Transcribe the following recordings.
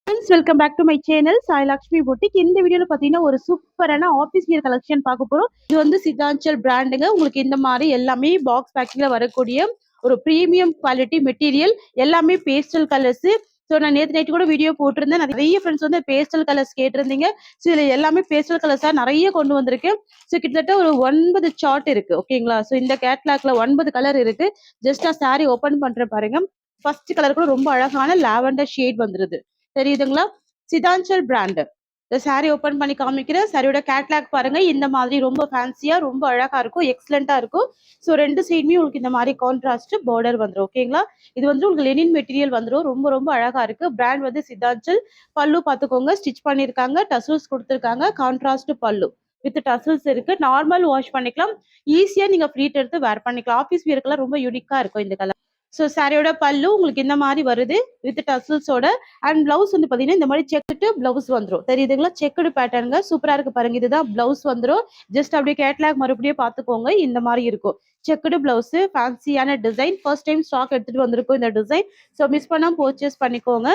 Friends welcome back to my channel Sai Lakshmi boutique. இந்த வீடியோல பாத்தீங்கன்னா ஒரு சூப்பரான ஆஃபீஸ் வியர் கலெக்ஷன் பார்க்க போறோம். இது வந்து சித்தாஞ்சல் பிராண்டுங்க. உங்களுக்கு இந்த மாதிரி எல்லாமே பாக்ஸ் பேக்கிங்ல வரக்கூடிய ஒரு பிரீமியம் குவாலிட்டி மெட்டீரியல், எல்லாமே பேஸ்டல் கலர்ஸ். ஸோ நான் நேற்று நைட்டு கூட வீடியோ போட்டிருந்தேன். நிறைய ஃப்ரெண்ட்ஸ் வந்து பேஸ்டல் கலர்ஸ் கேட்டிருந்தீங்க. ஸோ இதில் எல்லாமே பேஸ்டல் கலர்ஸாக நிறைய கொண்டு வந்திருக்கேன். ஸோ கிட்டத்தட்ட ஒரு 9 சார்ட் இருக்கு. ஓகேங்களா? ஸோ இந்த கேட்லாக்ல 9 கலர் இருக்கு. ஜஸ்ட் நான் சாரி ஓப்பன் பண்றேன் பாருங்க. ஃபர்ஸ்ட் கலர் கூட ரொம்ப அழகான லாவெண்டர் ஷேட் வந்துருது. தெரியுதுங்களா? சிதாஞ்சல் பிராண்ட். இந்த சாரி ஓபன் பண்ணி காமிக்கிறேன். சாரியோட கேட்லாக் பாருங்க. இந்த மாதிரி ரொம்ப ஃபேன்சியா ரொம்ப அழகா இருக்கும், எக்ஸலண்டா இருக்கும். ஸோ ரெண்டு சைடுமே உங்களுக்கு இந்த மாதிரி கான்ட்ராஸ்ட் பார்டர் வந்துடும். ஓகேங்களா? இது வந்து உங்களுக்கு லெனின் மெட்டீரியல் வந்துடும். ரொம்ப ரொம்ப அழகா இருக்கு. பிராண்ட் வந்து சித்தாஞ்சல். பல்லு பார்த்துக்கோங்க, ஸ்டிச் பண்ணியிருக்காங்க, டசல்ஸ் கொடுத்துருக்காங்க, கான்ட்ராஸ்ட் பல்லு வித் டசல்ஸ் இருக்கு. நார்மல் வாஷ் பண்ணிக்கலாம், ஈஸியா நீங்க ஃப்ளீட் எடுத்து வேர் பண்ணிக்கலாம். ஆஃபீஸ் வியர்க்கெல்லாம் ரொம்ப யூனிக்கா இருக்கும் இந்த கலர். ஸோ சாரியோட பல்லு உங்களுக்கு இந்த மாதிரி வருது வித் டசல்ஸோட. அண்ட் பிளவுஸ் வந்து பாத்தீங்கன்னா இந்த மாதிரி செக்குடு பிளவுஸ் வந்துடும். தெரியுதுங்களா? செக்குடு பேட்டர்னுங்க சூப்பரா இருக்கு பாருங்க. இதுதான் பிளவுஸ் வந்துடும். ஜஸ்ட் அப்படியே கேட்லாக் மறுபடியும் பாத்துக்கோங்க. இந்த மாதிரி இருக்கும் செக்குடு பிளவுஸ். ஃபேன்சியான டிசைன். ஃபர்ஸ்ட் டைம் ஸ்டாக் எடுத்துட்டு வந்திருக்கும் இந்த டிசைன். ஸோ மிஸ் பண்ணாம பர்ச்சேஸ் பண்ணிக்கோங்க.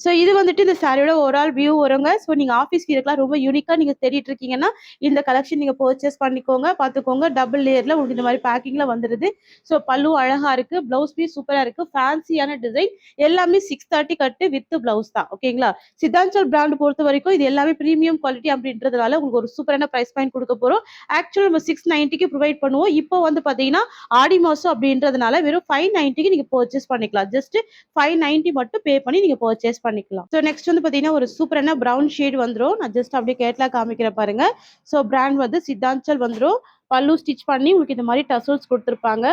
ஸோ இது வந்துட்டு இந்த சாரியோட ஓவரால் வியூ வருங்க. ஸோ நீங்க ஆஃபீஸ் வியர்க்கெல்லாம் ரொம்ப யூனிக்கா நீங்க தேடிட்டு இருக்கீங்கன்னா இந்த கலெக்ஷன் நீங்க பர்ச்சேஸ் பண்ணிக்கோங்க. பாத்துக்கோங்க, டபுள் லேயர்ல உங்களுக்கு இந்த மாதிரி பேக்கிங்ல வந்துருது. ஸோ பல்லு அழகா இருக்கு, பிளவுஸ் பீஸ் சூப்பரா இருக்கு, ஃபேன்சியான டிசைன். எல்லாமே 630 கட்டு வித் பிளவுஸ் தான். ஓகேங்களா? சித்தாஞ்சல் பிராண்ட் பொறுத்த வரைக்கும் இது எல்லாமே பிரீமியம் குவாலிட்டி அப்படின்றதுனால உங்களுக்கு ஒரு சூப்பரான பிரைஸ் பாயிண்ட் கொடுக்க போறோம். ஆக்சுவலி நம்ம 690க்கு ப்ரொவைட் பண்ணுவோம். இப்போ வந்து பாத்தீங்கன்னா ஆடி மாசம் அப்படின்றதுனால வெறும் 590க்கு நீங்க பர்ச்சேஸ் பண்ணிக்கலாம். ஜஸ்ட் 590 மட்டும் பே பண்ணி நீங்க பர்ச்சேஸ் பண்ணிக்கலாம். ஸோ நெக்ஸ்ட் வந்து பாத்தீங்கன்னா ஒரு சூப்பரான பிரவுன் ஷேட் வந்துடும். நான் ஜஸ்ட் அப்படியே கேட்லாக் காமிக்கிறேன் பாருங்க. ஸோ பிராண்ட் வந்து சித்தாஞ்சல் வந்துடும். பல்லு ஸ்டிச் பண்ணி உங்களுக்கு இந்த மாதிரி டசல்ஸ் கொடுத்துருப்பாங்க.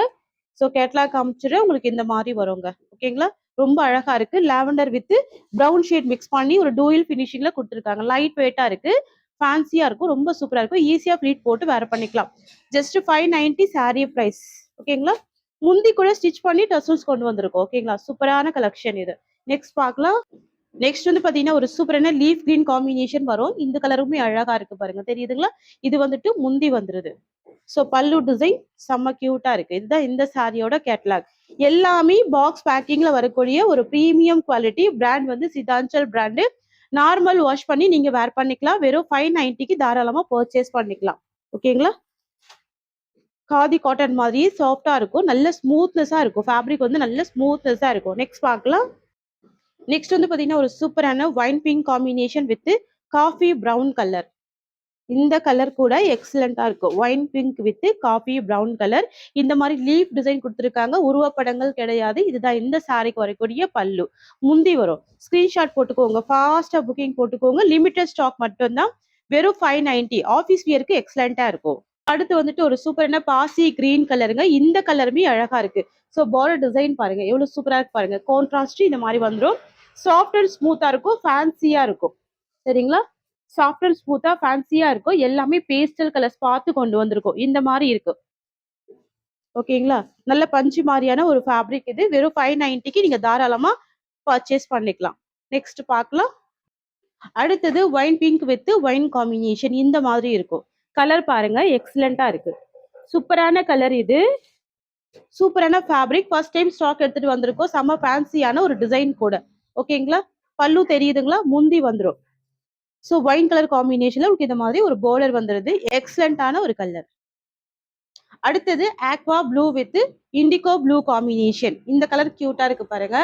ஸோ கேட்லாக் காமிச்சிட்டு உங்களுக்கு இந்த மாதிரி வருங்க. ஓகேங்களா? ரொம்ப அழகா இருக்கு. Lavender with brown shade mix பண்ணி ஒரு டூயல் ஃபினிஷிங்ல கொடுத்துருக்காங்க. லைட் வெயிட்டா இருக்கு, ஃபேன்சியா இருக்கும், ரொம்ப சூப்பரா இருக்கும். ஈஸியா ஃபிளீட் போட்டு வேர் பண்ணிக்கலாம். Just 590 sari price. ஓகேங்களா? முந்தி கூட ஸ்டிச் பண்ணி டசல்ஸ் கொண்டு வந்திருக்கோம். ஓகேங்களா? சூப்பரான கலெக்ஷன் இது. நெக்ஸ்ட் பார்க்கலாம். நெக்ஸ்ட் வந்து பாத்தீங்கன்னா ஒரு சூப்பரான லீஃப் கிரீன் காம்பினேஷன் வரும். இந்த கலருமே அழகா இருக்கு பாருங்க. தெரியுதுங்களா? இது வந்துட்டு முந்தி வந்துருது. ஸோ பல்லு டிசைன் செம்ம கியூட்டா இருக்கு. இதுதான் இந்த சாரியோட கேட்லாக். எல்லாமே பாக்ஸ் பேக்கிங்ல வரக்கூடிய ஒரு பிரீமியம் குவாலிட்டி. பிராண்ட் வந்து சித்தாஞ்சல் பிராண்டு. நார்மல் வாஷ் பண்ணி நீங்க வேர் பண்ணிக்கலாம். வெறும் 590க்கு தாராளமா பர்ச்சேஸ் பண்ணிக்கலாம். ஓகேங்களா? காதி காட்டன் மாதிரி சாஃப்டா இருக்கும், நல்ல ஸ்மூத்னஸா இருக்கும். ஃபேப்ரிக் வந்து நல்ல ஸ்மூத்னஸா இருக்கும். நெக்ஸ்ட் பார்க்கலாம். நெக்ஸ்ட் வந்து பாத்தீங்கன்னா ஒரு சூப்பரான wine pink combination with coffee brown colour. இந்த கலர் கூட எக்ஸலண்டா இருக்கும். Wine pink with coffee brown colour. இந்த மாதிரி லீஃப் டிசைன் கொடுத்துருக்காங்க. உருவப்படங்கள் கிடையாது. இதுதான் இந்த சாரிக்கு வரக்கூடிய பல்லு. முந்தி வரும். ஸ்கிரீன்ஷாட் போட்டுக்கோங்க, ஃபாஸ்டா புக்கிங் போட்டுக்கோங்க. லிமிடெட் ஸ்டாக் மட்டும்தான். வெறும் 590. ஆஃபீஸ் வியருக்கு எக்ஸலண்டா இருக்கும். அடுத்து வந்துட்டு ஒரு சூப்பரான பாசி கிரீன் கலருங்க. இந்த கலருமே அழகா இருக்கு. ஸோ பார்டர் டிசைன் பாருங்க எவ்வளவு சூப்பரா இருக்கு பாருங்க. கான்ட்ராஸ்ட் இந்த மாதிரி வந்துடும். சாஃப்ட் அண்ட் ஸ்மூத்தா இருக்கும், ஃபேன்சியா இருக்கும். சரிங்களா? சாஃப்ட் அண்ட் ஸ்மூத்தா ஃபேன்சியா இருக்கும். எல்லாமே பேஸ்டல் கலர்ஸ் பார்த்து கொண்டு வந்திருக்கும். இந்த மாதிரி இருக்கு. ஓகேங்களா? நல்ல பஞ்சு மாதிரியான ஒரு ஃபேப்ரிக் இது. வெறும் 590க்கு நீங்க தாராளமா பர்ச்சேஸ் பண்ணிக்கலாம். நெக்ஸ்ட் பார்க்கலாம். அடுத்தது wine pink with wine combination இந்த மாதிரி இருக்கும். கலர் பாருங்க எக்ஸலண்டா இருக்கு. சூப்பரான கலர் இது. சூப்பரான ஃபேப்ரிக். ஃபர்ஸ்ட் டைம் ஸ்டாக் எடுத்துட்டு வந்திருக்கோம். செம்ம ஃபேன்சியான ஒரு டிசைன் கூட. ஓகேங்களா? பல்லு தெரியுதுங்களா? முந்தி வந்துடும். ஸோ ஒயின் கலர் காம்பினேஷன்ல உங்களுக்கு இந்த மாதிரி ஒரு பார்டர் வந்துருது. எக்ஸலண்டான ஒரு கலர். அடுத்தது aqua blue with indigo blue combination. இந்த கலர் கியூட்டா இருக்கு பாருங்க.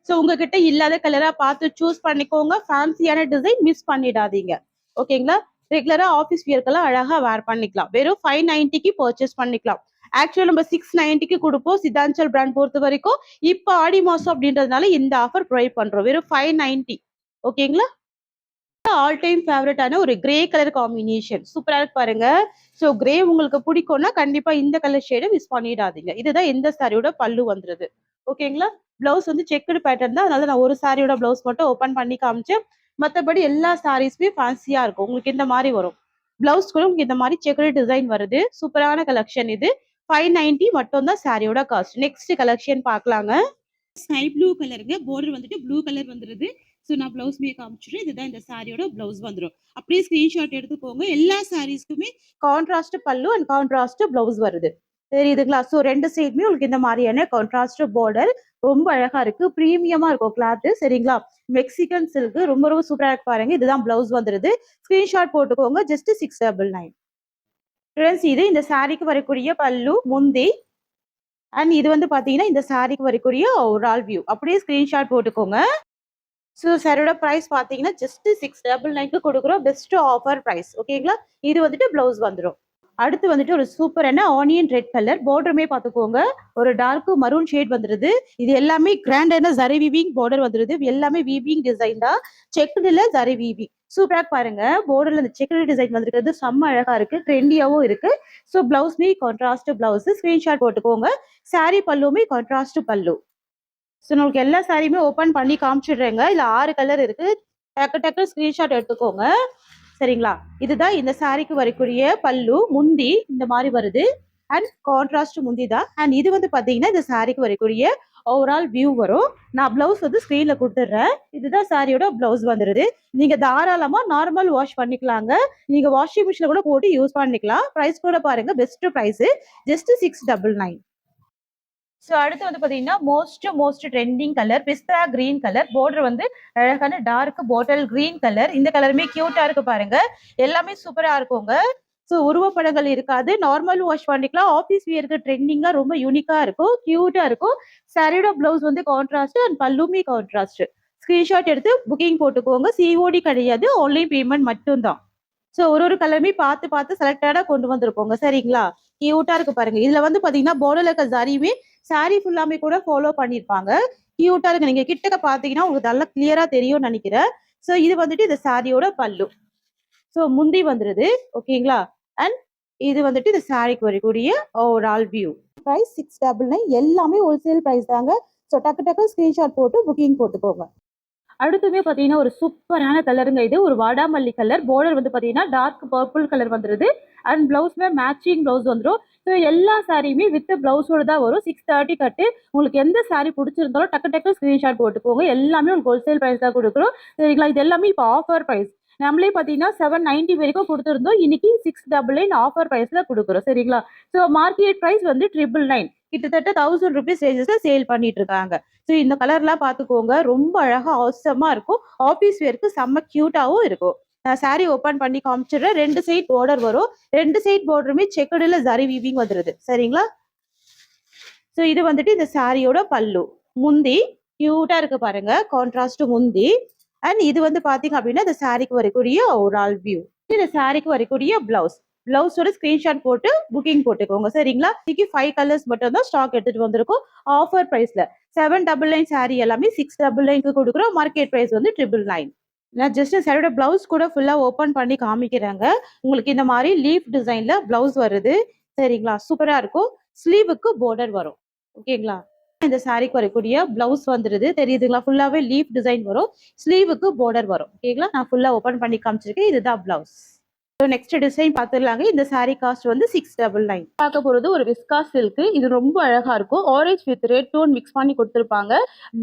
ஸோ உங்ககிட்ட இல்லாத கலரா பார்த்து சூஸ் பண்ணிக்கோங்க. ஃபேன்சியான டிசைன் மிஸ் பண்ணிடாதீங்க. ஓகேங்களா? ரெகுலரா ஆஃபீஸ் வியர்க்கெல்லாம் அழகா வேர் பண்ணிக்கலாம். வெறும் 590க்கு பர்ச்சேஸ் பண்ணிக்கலாம். ஆக்சுவலா நம்ம 690க்கு கொடுப்போம் சித்தாஞ்சல் பிராண்ட் பொறுத்த வரைக்கும். இப்போ ஆடி மாசம் அப்படின்றதுனால இந்த ஆஃபர் ப்ரொவைட் பண்றோம். வெறும் 590. ஓகேங்களா? ஆல் டைம் ஃபேவரட்டான ஒரு கிரே கலர் காம்பினேஷன் சூப்பரா இருக்கு பாருங்க. ஸோ கிரே உங்களுக்கு பிடிக்கும்னா கண்டிப்பா இந்த கலர் ஷேடை மிஸ் பண்ணிடாதீங்க. இதுதான் இந்த சாரியோட பல்லு வந்துருது. ஓகேங்களா? பிளவுஸ் வந்து செக்குடு பேட்டர்ன் தான், அதனால நான் ஒரு சாரியோட பிளவுஸ் மட்டும் ஓப்பன் பண்ணி காமிச்சேன். மற்றபடி எல்லா சாரீஸுமே ஃபேன்சியா இருக்கும். உங்களுக்கு இந்த மாதிரி வரும். பிளவுஸ் கூட உங்களுக்கு இந்த மாதிரி செக்குடு டிசைன் வருது. சூப்பரான கலெக்ஷன் இது. 590 மட்டும் தான் சாரியோட காஸ்ட். நெக்ஸ்ட் கலெக்ஷன் பார்க்கலாங்க. ஸ்கை ப்ளூ கலருங்க. பார்டர் வந்துட்டு ப்ளூ கலர் வந்துருது. ஸோ நான் பிளவுஸ்மே காமிச்சிடுறேன். இதுதான் இந்த சாரியோட பிளவுஸ் வந்துடும். அப்படியே ஸ்கிரீன்ஷாட் எடுத்துக்கோங்க. எல்லா சாரீஸ்க்குமே கான்ட்ராஸ்ட் பல்லு அண்ட் கான்ட்ராஸ்ட் பிளவுஸ் வருது. தெரியுதுங்களா? ஸோ ரெண்டு சைடுமே உங்களுக்கு இந்த மாதிரியான கான்ட்ராஸ்ட் பார்டர். ரொம்ப அழகா இருக்கு. பிரீமியமா இருக்கும் கிளாத். சரிங்களா? மெக்சிகன் சில்க் ரொம்ப ரொம்ப சூப்பரா இருக்கு பாருங்க. இதுதான் பிளவுஸ் வந்துருது. ஸ்கிரீன்ஷாட் போட்டுக்கோங்க. ஜஸ்ட் 699. ஃப்ரெண்ட்ஸ் இது இந்த சாரிக்கு வரக்கூடிய பல்லு, முந்தி அண்ட் இது வந்து பாத்தீங்கன்னா இந்த சாரிக்கு வரக்கூடிய ஓவரால் வியூ. அப்படியே ஸ்கிரீன்ஷாட் போட்டுக்கோங்க. ஸோ சாரியோட பிரைஸ் பாத்தீங்கன்னா ஜஸ்ட் 699க்கு கொடுக்குறோம். Best offer price. ஓகேங்களா? இது வந்துட்டு பிளவுஸ் வந்துடும். அடுத்து வந்துட்டு ஒரு சூப்பரான ஆனியன் ரெட் கலர் பார்டருமே பார்த்துக்கோங்க. ஒரு டார்க் மரூன் ஷேட் வந்துருது. இது எல்லாமே கிராண்டான ஜரி வீவிங் பார்டர் வந்துருது. எல்லாமே வீவிங் டிசைன் தான். செக்குடுல ஜரி வீவிங். சூப்பரா பாருங்க. பார்டர்ல இந்த செக்குடு டிசைன் வந்திருக்கிறது செம்ம அழகா இருக்கு. ட்ரெண்டியாவும் இருக்கு. ஸோ பிளவுஸ்மே கான்ட்ராஸ்ட் பிளவுஸ். ஸ்கிரீன்ஷாட் போட்டுக்கோங்க. சாரி பல்லுமே கான்ட்ராஸ்ட் பல்லு. ஸோ உங்களுக்கு எல்லா சாரியுமே ஓப்பன் பண்ணி காமிச்சிடுறேங்க. இதுல 6 கலர் இருக்கு. டக்கு டக்கு ஸ்கிரீன்ஷாட் எடுத்துக்கோங்க. சரிங்களா? இதுதான் இந்த சாரிக்கு வரக்கூடிய பல்லு, முந்தி இந்த மாதிரி வருது. அண்ட் கான்ட்ராஸ்ட் முந்தி தான். அண்ட் இது வந்து பாத்தீங்கன்னா இந்த சாரிக்கு வரக்கூடிய ஓவரால் வியூ வரும். நான் பிளவுஸ் வந்து ஸ்கிரீன்ல கொடுத்துட்றேன். இதுதான் சாரியோட பிளவுஸ் வந்துருது. நீங்க தாராளமா நார்மல் வாஷ் பண்ணிக்கலாங்க. நீங்க வாஷிங் மிஷின்ல கூட போட்டு யூஸ் பண்ணிக்கலாம். பிரைஸ் கூட பாருங்க. Best price just 699. ஸோ அடுத்து வந்து பாத்தீங்கன்னா மோஸ்ட் ட்ரெண்டிங் கலர் பிஸ்தா கிரீன் கலர். பார்டர் வந்து அழகான டார்க் பாட்டில் கிரீன் கலர். இந்த கலருமே கியூட்டா இருக்கு பாருங்க. எல்லாமே சூப்பரா இருக்குங்க. ஸோ உருவப்படங்கள் இருக்காது. நார்மல் வாஷ் பண்ணிக்கலாம். ஆஃபீஸ் வியருக்கு ட்ரெண்டிங்கா ரொம்ப யூனிக்கா இருக்கும். கியூட்டா இருக்கும். சாரியோட பிளவுஸ் வந்து கான்ட்ராஸ்ட் அண்ட் பல்லுமே கான்ட்ராஸ்ட். ஸ்கிரீன்ஷாட் எடுத்து புக்கிங் போட்டுக்கோங்க. சிஓடி கிடையாது. ஆன்லைன் பேமெண்ட் மட்டும்தான். ஸோ ஒரு கலருமே பார்த்து பார்த்து செலக்டடா கொண்டு வந்திருக்கோங்க. சரிங்களா? கியூட்டா இருக்கு பாருங்க. இதுல வந்து பாத்தீங்கன்னா பார்டர்ல இருக்க ஜரியுமே சாரி ஃபுல்லாமே கூட ஃபாலோ பண்ணிருப்பாங்க. கியூட்டா இருக்கு. நீங்க கிட்டக்க பாத்தீங்கன்னா உங்களுக்கு நல்லா கிளியரா தெரியும்னு நினைக்கிறேன். ஸோ இது வந்துட்டு இந்த சாரியோட பல்லு. ஸோ முந்தி வந்துருது. ஓகேங்களா? அண்ட் இது வந்துட்டு இந்த சாரிக்கு வரக்கூடிய ஓவரால் வியூ. பிரைஸ் 699. எல்லாமே ஹோல்சேல் பிரைஸ் தாங்க. ஸோ டக்கு டக்கு ஸ்கிரீன்ஷாட் போட்டு புக்கிங் போட்டுக்கோங்க. அடுத்துமே பாத்தீங்கன்னா ஒரு சூப்பரான கலருங்க. இது ஒரு வாடாமல்லி கலர். பார்டர் வந்து பாத்தீங்கன்னா டார்க் பர்பிள் கலர் வந்துருது. அண்ட் பிளவுஸ்ல மேட்சிங் பிளவுஸ் வந்துடும். ஸோ எல்லா சாரியுமே வித் பிளவுஸோட தான் வரும். 630 கட்டு. உங்களுக்கு எந்த சாரி பிடிச்சிருந்தாலும் டக்கு டக்கு ஸ்கிரீன்ஷாட் போட்டுக்கோங்க. எல்லாமே உங்களுக்கு ஹோல்சேல் பிரைஸ் தான் கொடுக்குறோம். சரிங்களா? இது எல்லாமே இப்போ ஆஃபர் பிரைஸ். நம்மளே பாத்தீங்கன்னா 790 வரைக்கும் கொடுத்துருந்தோம். இன்னைக்கு 699 ஆஃபர் பிரைஸ்ல கொடுக்குறோம். சரிங்களா? ஸோ மார்க்கெட் பிரைஸ் வந்து 999. கிட்டத்தட்ட 1000 ருபீஸ் ரேஞ்சஸ்ல சேல் பண்ணிட்டு இருக்காங்க. ஸோ இந்த கலர்லாம் பார்த்துக்கோங்க. ரொம்ப அழகா அவசரமா இருக்கும். ஆஃபீஸ் வேருக்கு செம்ம கியூட்டாவும் இருக்கும். நான் சாரி ஓப்பன் பண்ணி காமிச்சிடுறேன். 2 சைட் பார்டர் வரும். 2 சைட் பார்டருமே செக்குடுல ஜரி வீவிங் வந்துருது. சரிங்களா? ஸோ இது வந்துட்டு இந்த சாரியோட பல்லு. முந்தி கியூட்டா இருக்கு பாருங்க. கான்ட்ராஸ்ட் முந்தி. அண்ட் இது வந்து பாத்தீங்க அப்படின்னா இந்த சாரிக்கு வரக்கூடிய ஓவரால் வியூ. இந்த சாரிக்கு வரக்கூடிய பிளவுஸ். பிளவுஸோட ஸ்கிரீன்ஷாட் போட்டு புக்கிங் போட்டுக்கோங்க. சரிங்களா? இன்னைக்கு 5 கலர்ஸ் மட்டும் தான் ஸ்டாக் எடுத்துட்டு வந்திருக்கோம். ஆஃபர் பிரைஸ்ல 799 சாரி எல்லாமே 699க்கு கொடுக்குறோம். மார்க்கெட் பிரைஸ் வந்து 999. நான் ஜஸ்ட் சாரியோட பிளவுஸ் கூட ஃபுல்லா ஓபன் பண்ணி காமிக்கிறாங்க. உங்களுக்கு இந்த மாதிரி லீஃப் டிசைன்ல பிளவுஸ் வருது. சரிங்களா? சூப்பரா இருக்கும். ஸ்லீவுக்கு பார்டர் வரும். ஓகேங்களா? இந்த சாரிக்கு வரக்கூடிய பிளவுஸ் வந்துருது. தெரியுதுங்களா? ஃபுல்லாவே லீஃப் டிசைன் வரும். ஸ்லீவுக்கு பார்டர் வரும். ஓகேங்களா? நான் ஃபுல்லா ஓபன் பண்ணி காமிச்சிருக்கேன். இதுதான் பிளவுஸ். Next design பார்த்துடலாங்க. இந்த சாரி காஸ்ட் வந்து 699. பார்க்க போறது ஒரு விஸ்காஸ் சில்க். இது ரொம்ப அழகா இருக்கும். Orange with red tone mix பண்ணி கொடுத்துருப்பாங்க.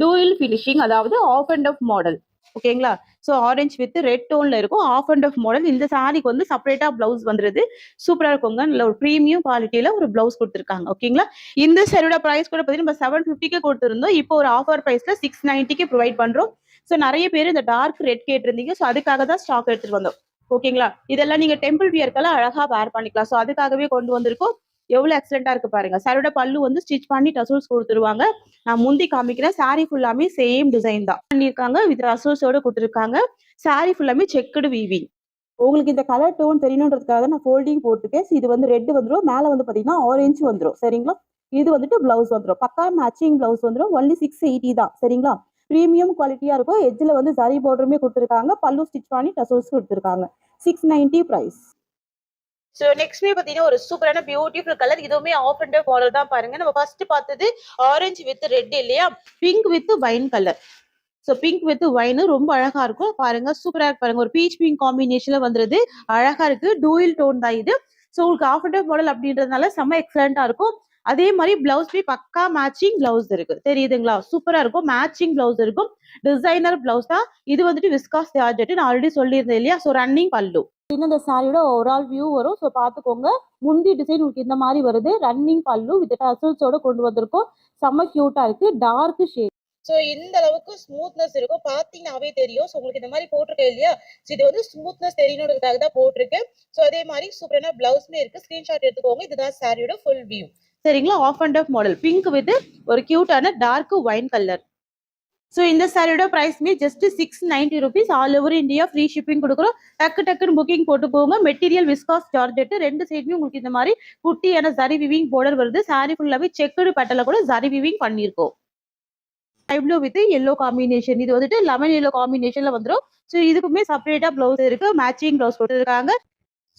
டூயில் ஃபினிஷிங், அதாவது ஆஃப் அண்ட் ஆஃப் மாடல். ஓகேங்களா? ஸோ ஆரஞ்ச் வித் ரெட் டோன்ல இருக்கும். Half and half model. இந்த சாரிக்கு வந்து செப்பரேட்டா பிளவுஸ் வந்துருது. சூப்பரா இருக்குங்க. நல்ல ஒரு ப்ரீமியம் குவாலிட்டியில ஒரு பிளவுஸ் கொடுத்துருக்காங்க. ஓகேங்களா? இந்த சாரியோட பிரைஸ் கூட பார்த்தீங்கன்னா நம்ம 750க்கு கொடுத்துருந்தோம். இப்போ ஒரு ஆஃபர் பிரைஸ்ல 690க்கு ப்ரொவைட் பண்றோம். ஸோ நிறைய பேர் இந்த டார்க் ரெட் கேட்டிருந்தீங்க. ஸோ அதுக்காக தான் ஸ்டாக் எடுத்துட்டு வந்தோம். ஓகேங்களா? இதெல்லாம் நீங்க டெம்பிள் வியர்க்கெல்லாம் அழகா வேர் பண்ணிக்கலாம். ஸோ அதுக்காகவே கொண்டு வந்திருக்கோம். எவ்வளவு எக்ஸலண்டா இருக்கு பாருங்க. சாரியோட பல்லு வந்து ஸ்டிச் பண்ணி டசல்ஸ் கொடுத்துருவாங்க. நான் முந்தி காமிக்கிறேன். சாரி ஃபுல்லாமே சேம் டிசைன் தான் பண்ணிருக்காங்க. வித் டசல்ஸோட கொடுத்துருக்காங்க. சாரி ஃபுல்லாமே செக்குடு வீவிங். உங்களுக்கு இந்த கலர் டோன் தெரியணுன்றதுக்காக தான் நான் ஃபோல்டிங் போட்டுருக்கேன். இது வந்து ரெட் வந்துடும். மேல வந்து பாத்தீங்கன்னா ஆரஞ்சு வந்துடும். சரிங்களா? இது வந்துட்டு பிளவுஸ் வந்துடும். பக்கா மேட்சிங் பிளவுஸ் வந்துடும். ஒன்லி 680 தான். சரிங்களா? பிரீமியம் குவாலிட்டியா இருக்கும். எட்ஜ்ல வந்து ஜரி பார்டருமே கொடுத்துருக்காங்க. பல்லு ஸ்டிச் பண்ணி டசல்ஸ் கொடுத்துருக்காங்க. 690 பிரைஸ். ஸோ நெக்ஸ்ட்மே பார்த்தீங்கன்னா ஒரு சூப்பரான பியூட்டிஃபுல் கலர். இதுவுமே ஆஃப் அண்ட் ஆஃப் மாடல் தான் பாருங்க. நம்ம ஃபர்ஸ்ட் பார்த்தது ஆரஞ்சு வித் ரெட் இல்லையா? Pink with wine colour. So pink with wine ரொம்ப அழகா இருக்கும் பாருங்க. சூப்பரா இருக்கு பாருங்க. ஒரு பீச் பிங்க் காம்பினேஷன்ல வந்துருது. அழகா இருக்கு. டூயில் டோன் தான் இது. ஸோ உங்களுக்கு ஆஃப் அண்ட் ஆஃப் மாடல் அப்படின்றதுனால செம்ம எக்ஸலண்டா இருக்கும். அதே மாதிரி பிளவுஸ்மே பக்கா மேட்சிங் பிளவுஸ் இருக்கு. தெரியுதுங்களா? சூப்பரா இருக்கும். மேட்சிங் பிளவுஸ் இருக்கும். டிசைனர் பிளவுஸ் தான் இது. வந்துட்டு விஸ்காஸ் ஜார்ஜெட் நான் ஆல்ரெடி சொல்லியிருந்தேன் இல்லையா? ஸோ ரன்னிங் பல்லு. இந்த சாரியோட ஓவரால் வியூ வரும். ஸோ பார்த்துக்கோங்க. முந்தி டிசைன் உங்களுக்கு இந்த மாதிரி வருது. ரன்னிங் பல்லு வித் டசல்ஸோட கொண்டு வந்திருக்கோம். செம்ம கியூட்டா இருக்கு. Dark shade. ஸோ இந்த அளவுக்கு ஸ்மூத்னஸ் இருக்கும். பார்த்தீங்கன்னாவே தெரியும். ஸோ உங்களுக்கு இந்த மாதிரி போட்டிருக்கேன் இல்லையா? ஸோ இது வந்து ஸ்மூத்னஸ் தெரியணுன்றதுக்காக தான் போட்டிருக்கேன். ஸோ அதே மாதிரி சூப்பரான பிளவுஸ்மே இருக்கு. ஸ்கிரீன்ஷாட் எடுத்துக்கோங்க. இதுதான் சாரியோட ஃபுல் வியூ. சரிங்களா? Half and half model pink with ஒரு கியூட்டான டார்க் ஒயின் கலர். ஸோ இந்த சாரியோட ப்ரைஸ்மே just 690 rupees. All over India free shipping கொடுக்குறோம். டக்குன்னு புக்கிங் போட்டுக்கோங்க. மெட்டீரியல் விஸ்காஸ் ஜார்ஜெட் ரெண்டு சைடுமே உங்களுக்கு இந்த மாதிரி குட்டியான ஜரி விவிங் பார்டர் வருது. சாரி ஃபுல்லாவே செக்குடு பேட்டர்ல கூட ஜரி விவிங் பண்ணியிருக்கோம். Sky blue with yellow combination. இது வந்துட்டு லெமன் எல்லோ காம்பினேஷன்ல வந்துடும். ஸோ இதுக்குமே செப்பரேட்டா பிளவுஸ் இருக்கு. மேட்சிங் பிளவுஸ் போட்டுருக்காங்க.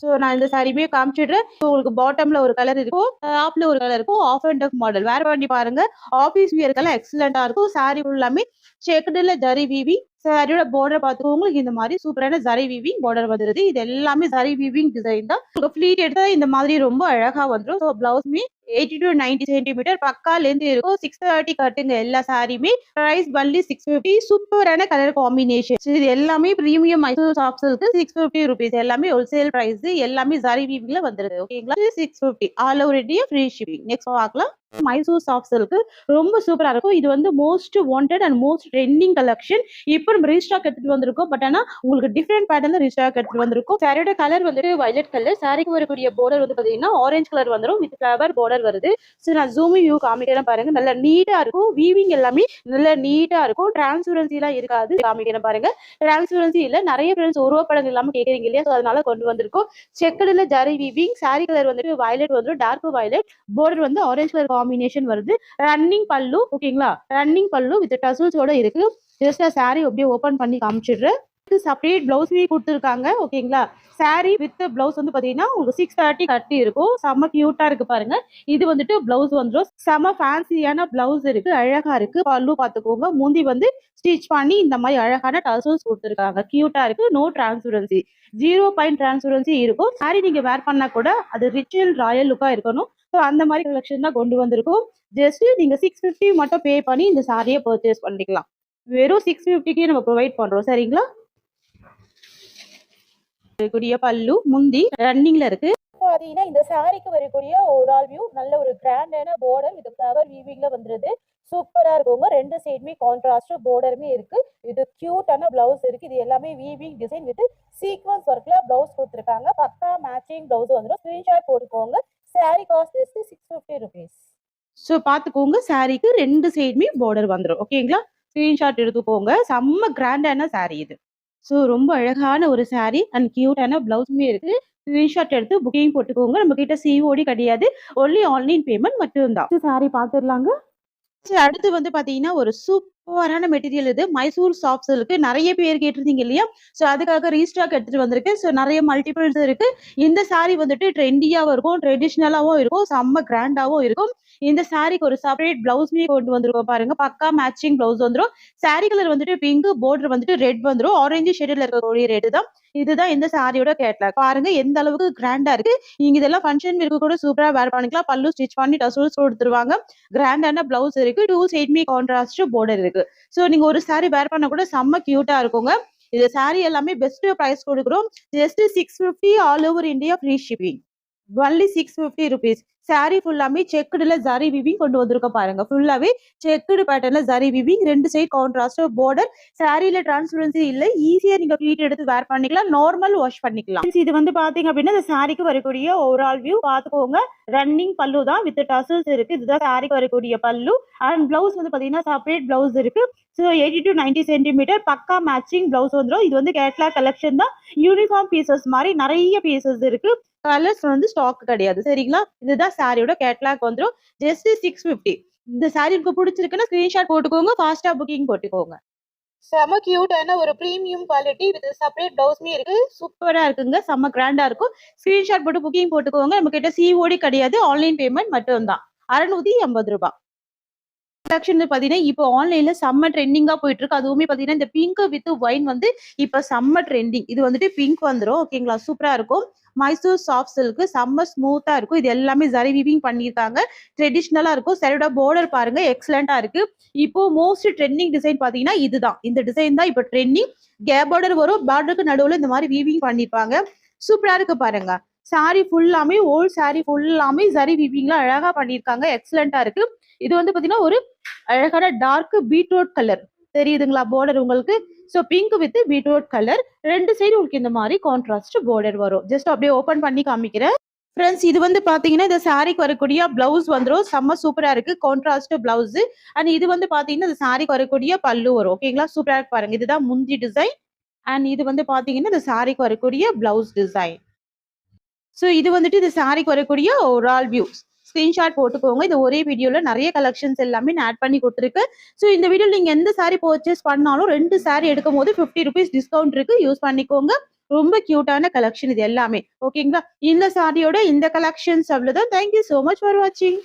ஸோ நான் இந்த சாரியுமே காமிச்சிடுறேன். உங்களுக்கு பாட்டம்ல ஒரு கலர் இருக்கும், டாப்ல ஒரு கலர் இருக்கும். ஆஃப் அண்ட் ஆஃப் மாடல் வேர் பண்ணி பாருங்க. ஆஃபீஸ் வியர்க்கெல்லாம் எக்ஸலண்டா இருக்கும். சாரி ஃபுல்லாமே செக்குடுல ஜரி வீவி. சாரியோட பார்டர் பார்த்துக்கோ. உங்களுக்கு இந்த மாதிரி சூப்பரான ஜரி வீவிங் பார்டர் வந்துருது. இது எல்லாமே ஜரி வீவிங் டிசைன் தான். உங்களுக்கு ஃபிளீட் எடுத்தா இந்த மாதிரி ரொம்ப அழகா வந்துடும். ஸோ பிளவுஸ்மே 80 to 90 சென்டிமீட்டர் பக்கா லென்த் இருக்கும். 630 கட்டுங்க எல்லா சாரியுமே. பிரைஸ் பன்லி 650. சூப்பரான கலர் காம்பினேஷன். இது எல்லாமே premium Mysore soft silk 650 rupees. எல்லாமே ஹோல்சேல் பிரைஸ். எல்லாமே ஜரி வீவிங்ல வந்துருது. ஓகேங்களா? 650 all over India free shipping. Next பார்க்கலாம். மைசூர் சாஃப்ட் சில்க் ரொம்ப சூப்பரா இருக்கும். இது வந்து most wanted and most trending collection. இப்போ நம்ம ரீஸ்டாக் எடுத்துட்டு வந்திருக்கோம். பட் ஆனா உங்களுக்கு டிஃப்ரெண்ட் பேட்டர்ன்ல ரீஸ்டாக் எடுத்துட்டு வந்திருக்கோம். சாரியோட கலர் வந்துட்டு வயலட் கலர். சாரிக்கு வரக்கூடிய பார்டர் வந்து பாத்தீங்கன்னா ஆரஞ்சு கலர் வந்துடும் வித் ஃபிளவர் பார்டர் வருது. ஸோ நான் ஜூமிங் வியூ காமிக்கிறேன் பாருங்க. நல்லா நீட்டா இருக்கும். வீவிங் எல்லாமே நல்லா நீட்டா இருக்கும். டிரான்ஸ்பரன்சி எல்லாம் இருக்காது. காமிக்கிறேன் பாருங்க. டிரான்ஸ்பரன்சி இல்ல. நிறைய ஃப்ரெண்ட்ஸ் உருவப்படம் இல்லாம கேக்குறீங்க இல்லையா? ஸோ அதனால கொண்டு வந்திருக்கோம். செக்குடுல ஜரி வீவிங். சாரி கலர் வந்துட்டு வயலட் வந்துடும். Dark violet. பார்டர் வந்து ஆரஞ்சு கலர் காம்பினேஷன் வருது. ரன்னிங் பல்லு. ஓகேங்களா? ரன்னிங் பல்லு வித் டசல்ஸோட இருக்கு. ஜஸ்ட் சாரி அப்படியே ஓபன் பண்ணி காமிச்சிடுறேன். செப்பரேட் பிளவுஸ்மே கொடுத்துருக்காங்க. ஓகேங்களா? சாரி வித் பிளவுஸ் வந்து பாத்தீங்கன்னா உங்களுக்கு 630 கட்டி இருக்கும். செம்ம கியூட்டா இருக்கு பாருங்க. இது வந்துட்டு பிளவுஸ் வந்துடும். செம்ம ஃபேன்சியான பிளவுஸ் இருக்கு. அழகா இருக்கு. பல்லு பாத்துக்கோங்க. முந்தி வந்து ஸ்டிச் பண்ணி இந்த மாதிரி அழகான டசல்ஸ் கொடுத்துருக்காங்க. கியூட்டா இருக்கு. No transparency. 0 பாயிண்ட் டிரான்ஸ்பரன்சி இருக்கும். சாரி நீங்க வேர் பண்ணா கூட அது ரிச் அண்ட் ராயல் லுக்கா இருக்கணும். ஸோ அந்த மாதிரி கலெக்ஷன் தான் கொண்டு வந்திருக்கோம். ஜஸ்ட் நீங்க 650 மட்டும் பே பண்ணி இந்த சாரியை பர்ச்சேஸ் பண்ணிக்கலாம். வெறும் 650க்கே நம்ம ப்ரொவைட் பண்றோம். சரிங்களா? வரக்கூடிய பல்லு முந்தி ரன்னிங்ல இருக்கு. பாத்தீங்கன்னா இந்த சாரிக்கு வரக்கூடிய ஓவரால் வியூ நல்ல ஒரு கிராண்டான பார்டர் இது ஃப்ளவர் வீவிங்ல வந்துருது. சூப்பரா இருக்குங்க. ரெண்டு சைடுமே கான்ட்ராஸ்ட் பார்டருமே இருக்கு. இது கியூட்டான பிளவுஸ் இருக்கு. இது எல்லாமே வீவிங் டிசைன் வித் சீக்வன்ஸ் ஒர்க்ல பிளவுஸ் கொடுத்துருக்காங்க. பக்கா மேட்சிங் பிளவுஸ் வந்துடும். ஸ்கிரீன்ஷாட் போட்டுக்கோங்க. Sorry cost just 650 rupees. So பார்த்துக்கோங்க. சாரிக்கு ரெண்டு சைடுமே பார்டர் வந்துடும். ஓகேங்களா? ஸ்கிரீன்ஷாட் எடுத்துக்கோங்க. செம்ம கிராண்டான சாரி இது. ஸோ ரொம்ப அழகான ஒரு சாரி அண்ட் கியூட்டான பிளவுஸுமே இருக்கு. ஸ்கிரீன்ஷாட் எடுத்து புக்கிங் போட்டுக்கோங்க. நம்ம கிட்ட சிஓடி கிடையாது. ஒன்லி ஆன்லைன் பேமெண்ட் மட்டும்தான். சாரி பார்த்துடலாங்க. அடுத்து வந்து பாத்தீங்கன்னா ஒரு சூப்பரான மெட்டீரியல். இது மைசூர் சாஃப்ட் சில்க். நிறைய பேர் கேட்டிருந்தீங்க இல்லையா? ஸோ அதுக்காக ரீஸ்டாக் எடுத்துட்டு வந்திருக்கு. ஸோ நிறைய மல்டிபிள்ஸ் இருக்கு. இந்த சாரி வந்துட்டு ட்ரெண்டியாவும் இருக்கும், ட்ரெடிஷ்னலாவும் இருக்கும், செம்ம கிராண்டாவும் இருக்கும். இந்த சாரிக்கு ஒரு செப்பரேட் பிளவுஸ்மே கொண்டு வந்திருக்கோம் பாருங்க. பக்கா மேட்சிங் பிளவுஸ் வந்துடும். சாரி கலர் வந்துட்டு பிங்க், பார்டர் வந்துட்டு ரெட் வந்துடும். ஆரஞ்சு ஷேட்ல இருக்கக்கூடிய ரெட் தான். இதுதான் இந்த சாரியோட கேட்லாக். பாருங்க எந்த அளவுக்கு கிராண்டா இருக்கு. நீங்க இதெல்லாம் ஃபங்க்ஷன் இருக்க கூட சூப்பரா வேர் பண்ணிக்கலாம். பல்லு ஸ்டிச் பண்ணி டசல்ஸ் கொடுத்துருவாங்க. கிராண்டான பிளவுஸ் இருக்கு. டூ சைடுமே கான்ட்ராஸ்ட் பார்டர் இருக்கு. ஸோ நீங்க ஒரு சாரி வேர் பண்ண கூட செம்ம கியூட்டா இருக்குங்க. இந்த சாரி எல்லாமே பெஸ்ட் பிரைஸ் கொடுக்குறோம். Just 650 all over India free shipping. Only 650 rupees. Sorry ஃபுல்லாமே செக்குடுல ஜரி வீவிங் கொண்டு வந்திருக்க பாருங்க. ஃபுல்லாவே செக்குடு பேட்டர்ன்ல ஜரி வீவிங். ரெண்டு சைடு கான்ட்ராஸ்ட் பார்டர். சாரியில டிரான்ஸ்பரன்சி இல்லை. ஈஸியா நீங்க ஃபிளீட் எடுத்து வேர் பண்ணிக்கலாம். நார்மல் வாஷ் பண்ணிக்கலாம். இது வந்து பாத்தீங்க அப்படின்னா இந்த சாரிக்கு வரக்கூடிய ஓவரால் வியூ பாத்துக்கோங்க. ரன்னிங் பல்லு தான் வித் டசல்ஸ் இருக்கு. இதுதான் சாரிக்கு வரக்கூடிய பல்லு. அண்ட் பிளவுஸ் வந்து பாத்தீங்கன்னா செப்பரேட் பிளவுஸ் இருக்கு. ஸோ 80 to 90 சென்டிமீட்டர் பக்கா மேட்சிங் பிளவுஸ் வந்துடும். இது வந்து கேட்லாக் கலெக்ஷன் தான். யூனிஃபார்ம் பீசஸ் மாதிரி நிறைய பீசஸ் இருக்கு. கலர்ஸ் வந்து ஸ்டாக் கிடையாது. சரிங்களா? இதுதான் சாரியோட கேட்லாக் வந்துடும். ஜஸ்ட் 650. இந்த சாரி உங்களுக்கு பிடிச்சிருக்குன்னா ஸ்கிரீன்ஷாட் போட்டுக்கோங்க. ஃபாஸ்டா புக்கிங் போட்டுக்கோங்க. செம கியூட்டான ஒரு பிரீமியம் குவாலிட்டி வித் செப்பரேட் பிளவுஸ்மே இருக்கு. சூப்பரா இருக்குங்க. செம்ம கிராண்டா இருக்கும். ஸ்கிரீன்ஷாட் போட்டு புக்கிங் போட்டுக்கோங்க. நம்ம கிட்ட சிஓடி கிடையாது. ஆன்லைன் பேமெண்ட் மட்டும் தான். 680 ரூபாய். கலெக்ஷன் பாத்தீங்கன்னா இப்போ ஆன்லைன்ல செம்ம ட்ரெண்டிங்கா போயிட்டு இருக்கு. அதுவுமே பாத்தீங்கன்னா இந்த பிங்க் வித் ஒயின் வந்து இப்ப செம்ம ட்ரெண்டிங். இது வந்துட்டு பிங்க் வந்துடும். ஓகேங்களா? சூப்பரா இருக்கும். மைசூர் சாஃப்ட் சில்க் செம்ம ஸ்மூத்தா இருக்கும். இது எல்லாமே ஜரி வீவிங் பண்ணியிருக்காங்க. ட்ரெடிஷ்னலா இருக்கும். சரியோட பார்டர் பாருங்க எக்ஸலண்டா இருக்கு. இப்போ மோஸ்ட் ட்ரெண்டிங் டிசைன் பாத்தீங்கன்னா இதுதான். இந்த டிசைன் தான் இப்போ ட்ரெண்டிங். கேப் பார்டர் வரும். பார்டருக்கு நடுவுல இந்த மாதிரி வீவிங் பண்ணிருப்பாங்க. சூப்பரா இருக்கு பாருங்க. சாரி ஃபுல்லாமே ஓல்ட் சாரி ஃபுல்லாமே ஜரி வீவிங்ல அழகா பண்ணியிருக்காங்க. எக்ஸலண்டா இருக்கு. இது வந்து பாத்தீங்கன்னா ஒரு அழகான டார்க் பீட்ரூட் கலர் தெரியுதுங்களா பார்டர் உங்களுக்கு. So pink with beetroot colour 2 side உங்களுக்கு இந்த மாதிரி கான்ட்ராஸ்ட் பார்டர் வரும். ஜஸ்ட் அப்படியே ஓபன் பண்ணி காமிக்கிறேன். ஃப்ரெண்ட்ஸ் இது வந்து பாத்தீங்கன்னா இந்த சாரிக்கு வரக்கூடிய பிளவுஸ் வந்துடும். செம்ம சூப்பரா இருக்கு கான்ட்ராஸ்ட் பிளவுஸ். அண்ட் இது வந்து பாத்தீங்கன்னா இந்த சாரிக்கு வரக்கூடிய பல்லு வரும். ஓகேங்களா, சூப்பரா இருக்கு பாருங்க. இதுதான் முந்தி டிசைன். அண்ட் இது வந்து பாத்தீங்கன்னா இந்த சாரிக்கு வரக்கூடிய பிளவுஸ் டிசைன். ஸோ இது வந்துட்டு இந்த சாரிக்கு வரக்கூடிய ஓவரால் வியூ. ஸ்கிரீன்ஷாட் போட்டுக்கோங்க. இது ஒரே வீடியோல நிறைய கலெக்ஷன்ஸ் எல்லாமே நான் ஆட் பண்ணி கொடுத்துருக்கேன். ஸோ இந்த வீடியோல நீங்க எந்த சாரி பர்ச்சேஸ் பண்ணாலும் 2 சாரி எடுக்கும் போது 50 ருபீஸ் டிஸ்கவுண்ட் இருக்கு, யூஸ் பண்ணிக்கோங்க. ரொம்ப கியூட்டான கலெக்ஷன் இது எல்லாமே. ஓகேங்களா, இந்த சாரியோட இந்த கலெக்ஷன்ஸ் அவ்வளவுதான். தேங்க்யூ சோ மச் ஃபார் வாட்சிங்.